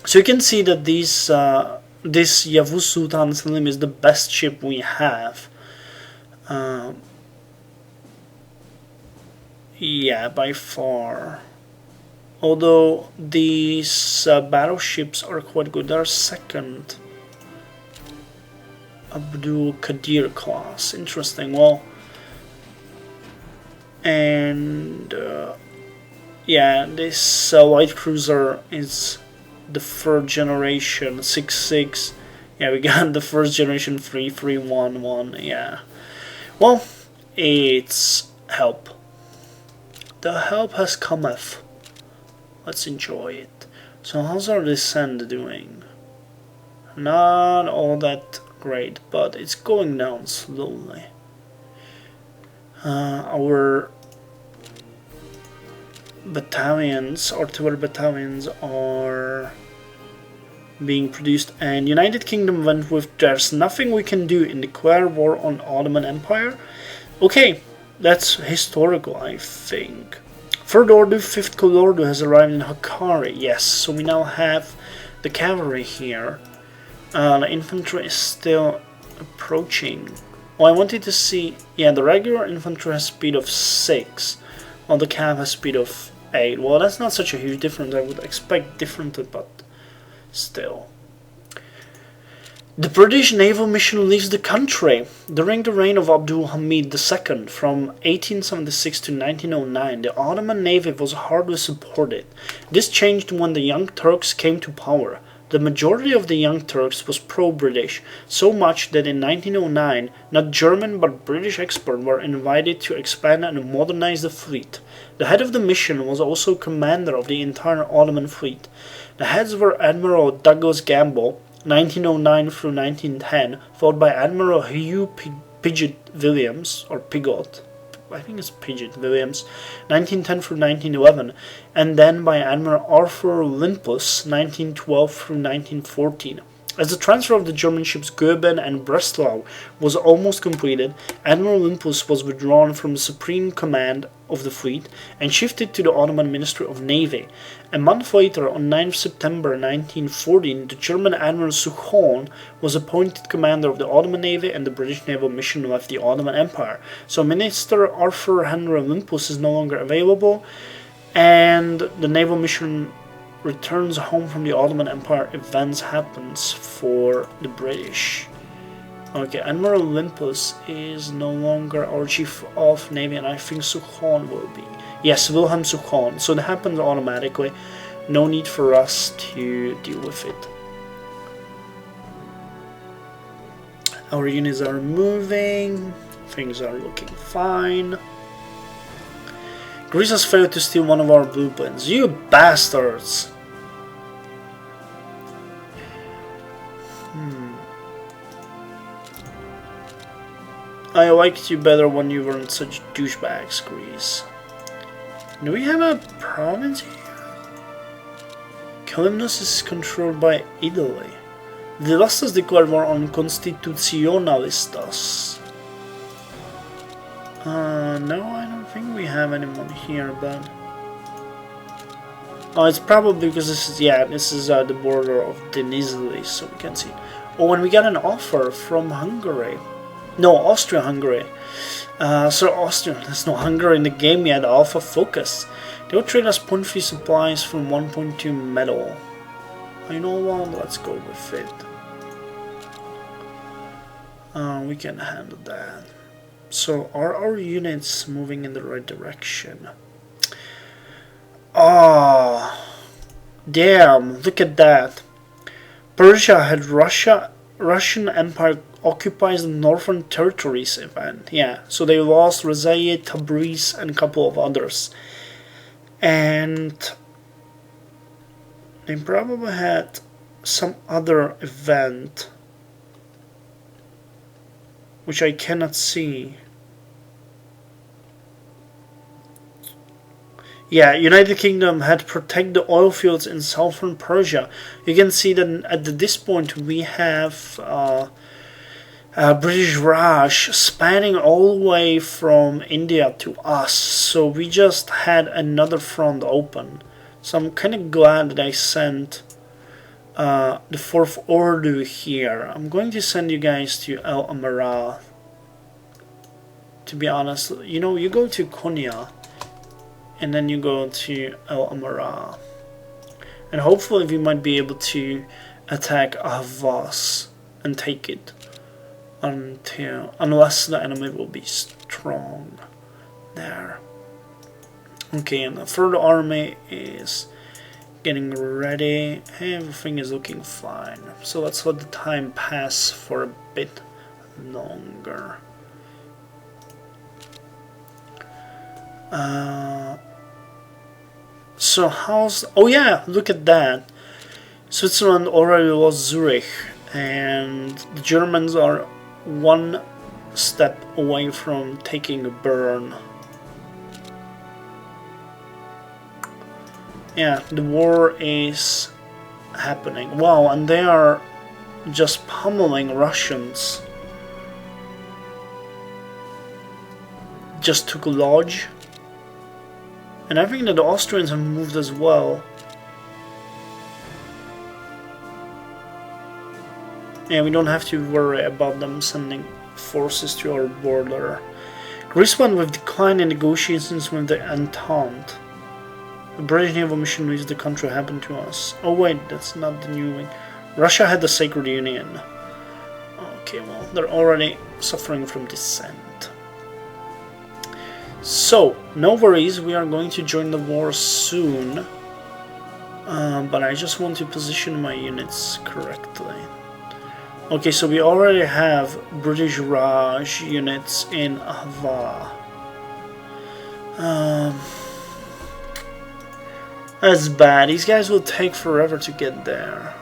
So you can see that this Yavuz Sultan Selim is the best ship we have. Yeah, by far. Although these battleships are quite good. They're second. Abdul Qadir class. Interesting. Well, and yeah, this light cruiser is the third generation 6.6. Yeah, we got the first generation 3.3.1.1. Yeah. Well, it's help. The help has cometh. Let's enjoy it. So how's our descent doing? Not all that great, but it's going down slowly. Our battalions, artillery battalions, are being produced, and United Kingdom went with "there's nothing we can do" and declare war on Ottoman Empire. Okay, that's historical, I think. Third Order, 5th Colorado has arrived in Hakkari. Yes, so we now have the cavalry here. The infantry is still approaching. Oh, I wanted to see... Yeah, the regular infantry has speed of 6, while the cav has speed of 8. Well, that's not such a huge difference. I would expect different, but still. The British naval mission leaves the country. During the reign of Abdul Hamid II, from 1876 to 1909, the Ottoman Navy was hardly supported. This changed when the Young Turks came to power. The majority of the Young Turks was pro-British, so much that in 1909, not German but British experts were invited to expand and modernize the fleet. The head of the mission was also commander of the entire Ottoman fleet. The heads were Admiral Douglas Gamble, 1909 through 1910, followed by Admiral Hugh Pigott Williams, or Pigott, I think it's Pigott Williams, 1910 through 1911, and then by Admiral Arthur Limpus, 1912 through 1914. As the transfer of the German ships Goeben and Breslau was almost completed, Admiral Limpus was withdrawn from the supreme command of the fleet and shifted to the Ottoman Ministry of Navy. A month later, on 9 September 1914, the German Admiral Suchon was appointed commander of the Ottoman Navy, and the British naval mission left the Ottoman Empire. So Minister Arthur Henry Limpus is no longer available, and the naval mission returns home from the Ottoman Empire. Events happens for the British. Okay, Admiral Limpus is no longer our chief of navy, and I think Suchon will be. Yes, Wilhelm Suchon. So that happens automatically. No need for us to deal with it. Our units are moving. Things are looking fine. Greece has failed to steal one of our blueprints. You bastards! I liked you better when you weren't such douchebags, Greece. Do we have a province here? Kalymnos is controlled by Italy. The Lastas declared war on Constitutionalistas. No, I don't think we have anyone here, but... Oh, it's probably because this is, the border of Denizli, so we can see. Oh, and we got an offer from Hungary. No, Austria-Hungary. So Austria, there's no Hungary in the game yet. Alpha Focus. They will trade us point-free supplies from 1.2 metal. You know what? Let's go with it. We can handle that. So are our units moving in the right direction? Ah, damn! Look at that. Persia had Russian Empire occupies the Northern Territories event. Yeah, so they lost Razaya, Tabriz, and a couple of others. And they probably had some other event which I cannot see. Yeah, United Kingdom had protect the oil fields in southern Persia. You can see that at this point we have British Raj spanning all the way from India to us. So we just had another front open. So I'm kind of glad that I sent the Fourth Order here. I'm going to send you guys to El Amara. To be honest, you know, you go to Konya and then you go to El Amara, and hopefully we might be able to attack Ahvaz and take it unless the enemy will be strong there. Okay, and the third army is getting ready. Everything is looking fine, so let's let the time pass for a bit longer. So how's... oh yeah, look at that. Switzerland already lost Zurich, and the Germans are one step away from taking Bern. Yeah, the war is happening. Wow, and they are just pummeling Russians. Just took Lodz. And I think that the Austrians have moved as well. Yeah, we don't have to worry about them sending forces to our border. Greece went with decline in negotiations with the Entente. The British naval mission reached the country happened to us. Oh wait, that's not the new wing. Russia had the Sacred Union. Okay, well, they're already suffering from dissent. So, no worries, we are going to join the war soon. But I just want to position my units correctly. Okay, so we already have British Raj units in Ahva. That's bad. These guys will take forever to get there.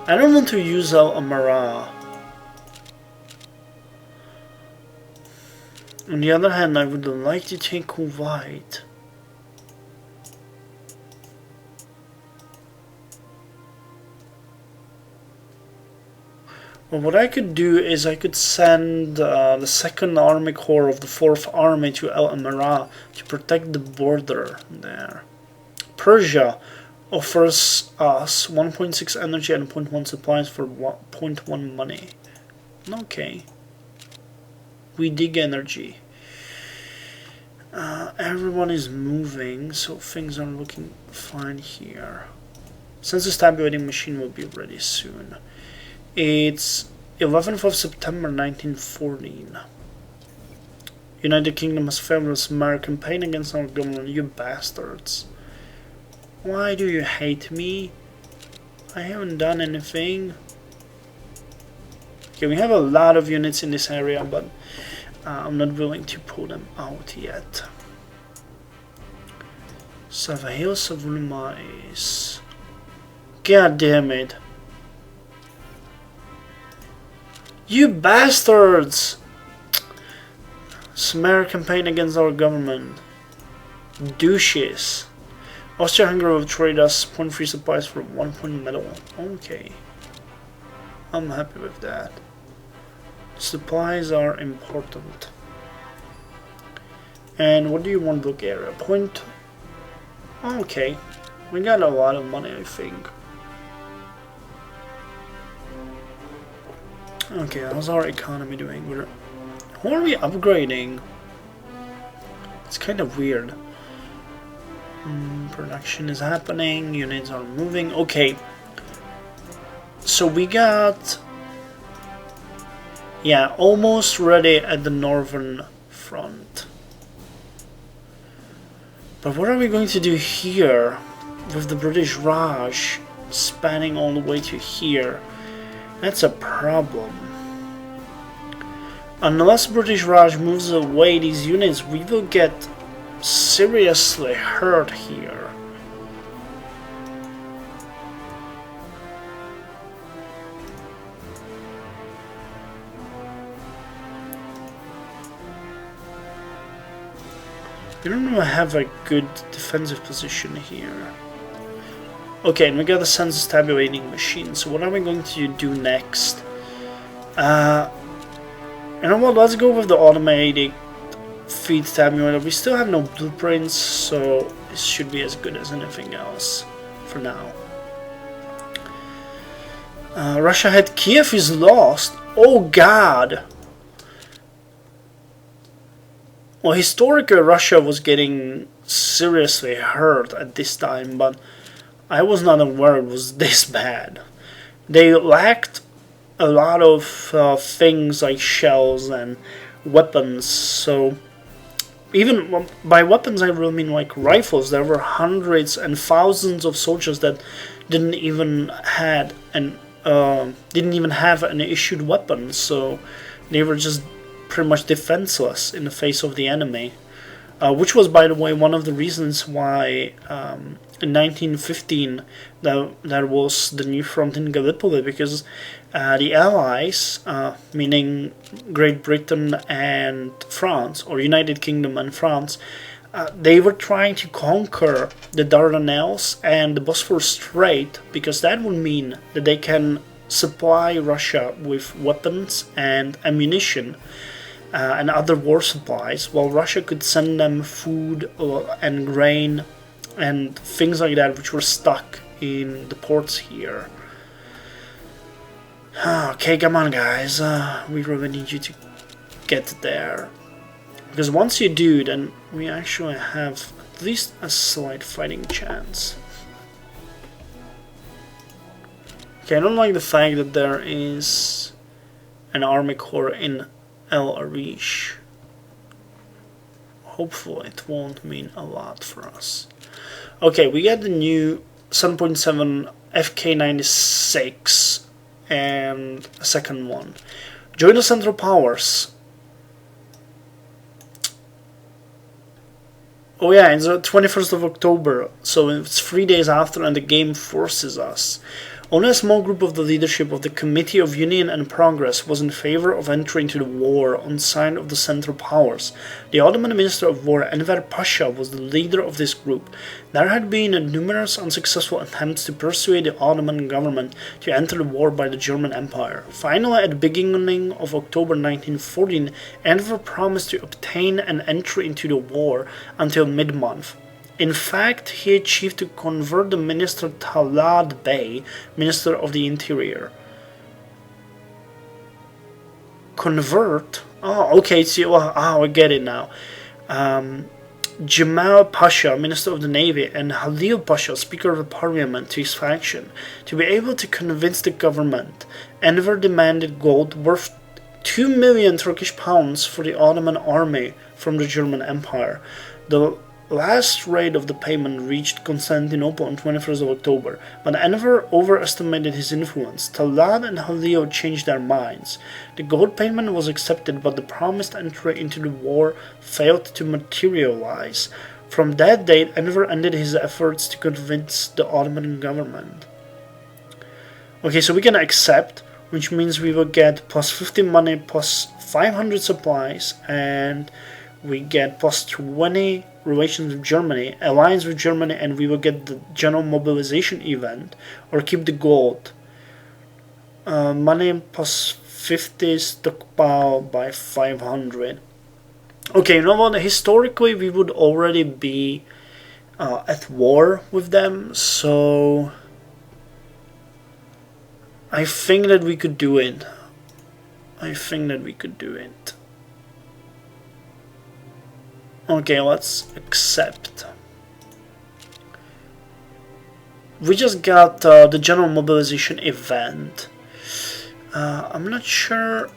I don't want to use El Amara. On the other hand, I would like to take Kuwait. Well, what I could do is I could send the 2nd Army Corps of the 4th Army to El Amara to protect the border there. Persia offers us 1.6 energy and 0.1 supplies for 0.1 money. Okay. We dig energy. Everyone is moving, so things are looking fine here. Census tabulating machine will be ready soon. It's 11th of September 1914. United Kingdom has failed its American campaign against our government. You bastards. Why do you hate me? I haven't done anything. Okay, we have a lot of units in this area, but I'm not willing to pull them out yet. Savahil Savulma is... God damn it. You bastards! Smear campaign against our government. Douches. Austria-Hungary will trade us 0.3 supplies for 1 point metal. Okay. I'm happy with that. Supplies are important. And what do you want, Bulgaria? Point... Okay. We got a lot of money, I think. Okay, how's our economy doing? Who are we upgrading? It's kind of weird. Production is happening, units are moving. Okay. So we got... yeah, almost ready at the northern front. But what are we going to do here with the British Raj spanning all the way to here? That's a problem. Unless British Raj moves away these units, we will get seriously hurt here. We don't really have a good defensive position here. Okay, and we got a census tabulating machine, so what are we going to do next? You know what, let's go with the automated defeat Tamuel. We still have no blueprints, so this should be as good as anything else for now. Russia had Kiev is lost. Oh god! Well, historically Russia was getting seriously hurt at this time, but I was not aware it was this bad. They lacked a lot of things like shells and weapons, so even by weapons I really mean like rifles. There were hundreds and thousands of soldiers that didn't even have an issued weapon, so they were just pretty much defenseless in the face of the enemy, which was, by the way, one of the reasons why in 1915 there was the new front in Gallipoli, because the Allies, meaning Great Britain and France, or United Kingdom and France, they were trying to conquer the Dardanelles and the Bosphorus Strait, because that would mean that they can supply Russia with weapons and ammunition and other war supplies, while Russia could send them food and grain and things like that, which were stuck in the ports here. Okay, come on guys, we really need you to get there, because once you do, then we actually have at least a slight fighting chance. Okay, I don't like the fact that there is an army corps in El Arish. Hopefully it won't mean a lot for us. Okay, we got the new 7.7 FK96 and a second one. Join the Central Powers. Oh yeah, it's the 21st of October, so it's 3 days after, and the game forces us. Only a small group of the leadership of the Committee of Union and Progress was in favor of entry into the war on side of the Central Powers. The Ottoman Minister of War Enver Pasha was the leader of this group. There had been numerous unsuccessful attempts to persuade the Ottoman government to enter the war by the German Empire. Finally, at the beginning of October 1914, Enver promised to obtain an entry into the war until mid-month. In fact, he achieved to convert the minister Talad Bey, Minister of the Interior. Convert? Oh, okay, see, well, I get it now. Jamal Pasha, Minister of the Navy, and Halil Pasha, Speaker of the Parliament, to his faction. To be able to convince the government, Enver demanded gold worth 2 million Turkish pounds for the Ottoman army from the German Empire. The last rate of the payment reached Constantinople on 21st of October, but Enver overestimated his influence. Talad and Halil changed their minds. The gold payment was accepted, but the promised entry into the war failed to materialize. From that date, Enver ended his efforts to convince the Ottoman government. Okay, so we can accept, which means we will get plus 50 money, plus 500 supplies, and we get plus 20 relations with Germany, alliance with Germany, and we will get the general mobilization event, or keep the gold. Money plus 50, stockpile by 500. Okay, you know what, historically we would already be at war with them, so I think that we could do it. Okay, let's accept. We just got the general mobilization event. I'm not sure.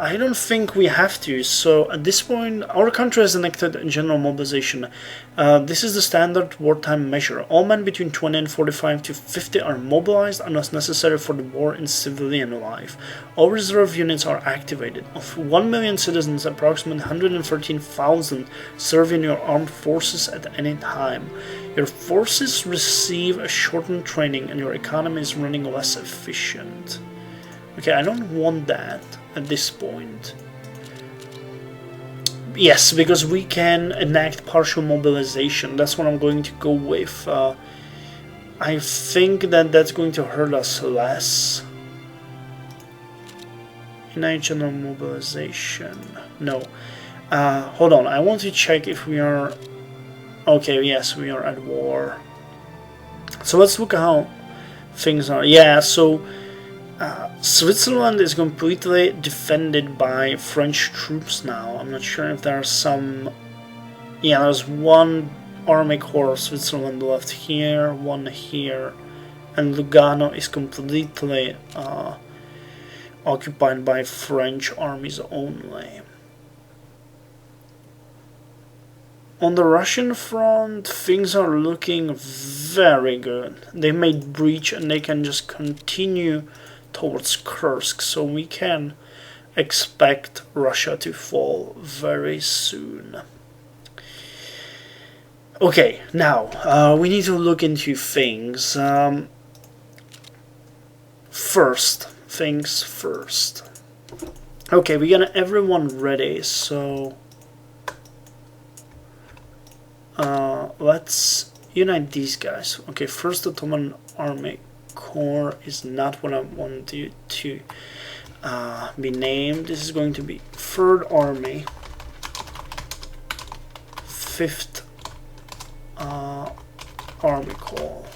I don't think we have to. So at this point, our country has enacted general mobilization. This is the standard wartime measure. All men between 20 and 45 to 50 are mobilized unless necessary for the war in civilian life. All reserve units are activated. Of 1 million citizens, approximately 113,000 serve in your armed forces at any time. Your forces receive a shortened training and your economy is running less efficient. Okay, I don't want that at this point. Yes, because we can enact partial mobilization. That's what I'm going to go with. I think that that's going to hurt us less. United general mobilization. No. Hold on, I want to check if we are... Okay, yes, we are at war. So let's look at how things are. Yeah, so Switzerland is completely defended by French troops now. I'm not sure if there are some... Yeah, there's one army corps of Switzerland left here, one here, and Lugano is completely occupied by French armies only. On the Russian front, things are looking very good. They made breach and they can just continue towards Kursk, so we can expect Russia to fall very soon. Okay, now we need to look into things. First things first. Okay, we got everyone ready, so let's unite these guys. Okay, first Ottoman Army Corps is not what I want you to be named. This is going to be 3rd Army, 5th Army Corps,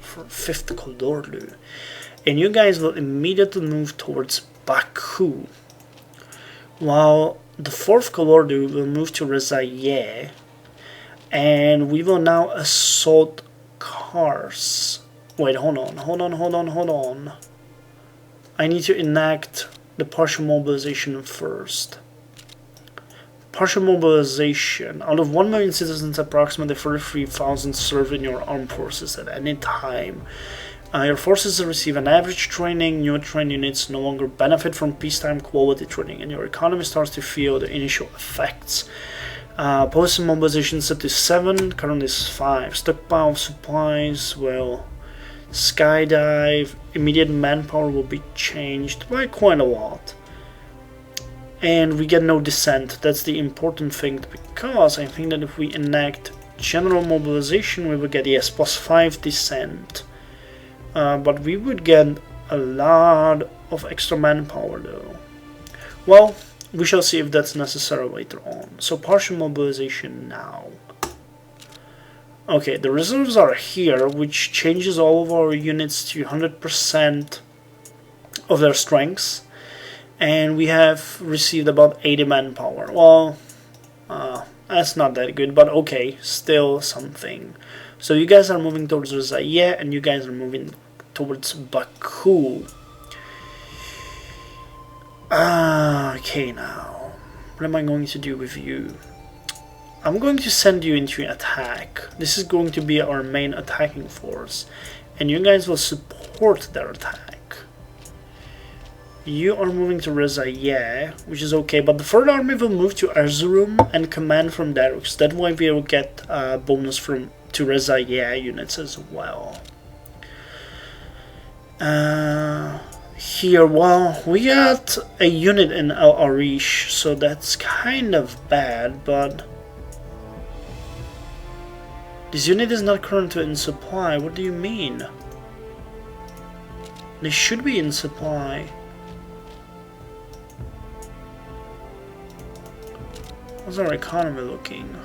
for 5th Kolordu. And you guys will immediately move towards Baku, while the 4th Kolordu will move to Rezaye, and we will now assault Kars. Wait, hold on. I need to enact the partial mobilization first. Partial mobilization. Out of 1 million citizens, approximately 33,000 serve in your armed forces at any time. Your forces receive an average training. New trained units no longer benefit from peacetime quality training, and your economy starts to feel the initial effects. Policy mobilization set to 7, currently is 5. Stockpile of supplies will skydive. Immediate manpower will be changed by quite a lot. And we get no dissent. That's the important thing, because I think that if we enact general mobilization, we will get, yes, +5 dissent. But we would get a lot of extra manpower though. Well, we shall see if that's necessary later on. So partial mobilization now. Okay, the reserves are here, which changes all of our units to 100% of their strengths. And we have received about 80 manpower. Well, that's not that good, but okay, still something. So you guys are moving towards Rezaye, and you guys are moving towards Baku. Okay, now, what am I going to do with you? I'm going to send you into attack. This is going to be our main attacking force, and you guys will support their attack. You are moving to Rezaye, which is okay, but the 3rd Army will move to Erzurum and command from there, because that way we will get a bonus to Rezaye units as well. Here, well, we got a unit in El Arish, so that's kind of bad, but this unit is not currently in supply. What do you mean? They should be in supply. How's our economy looking?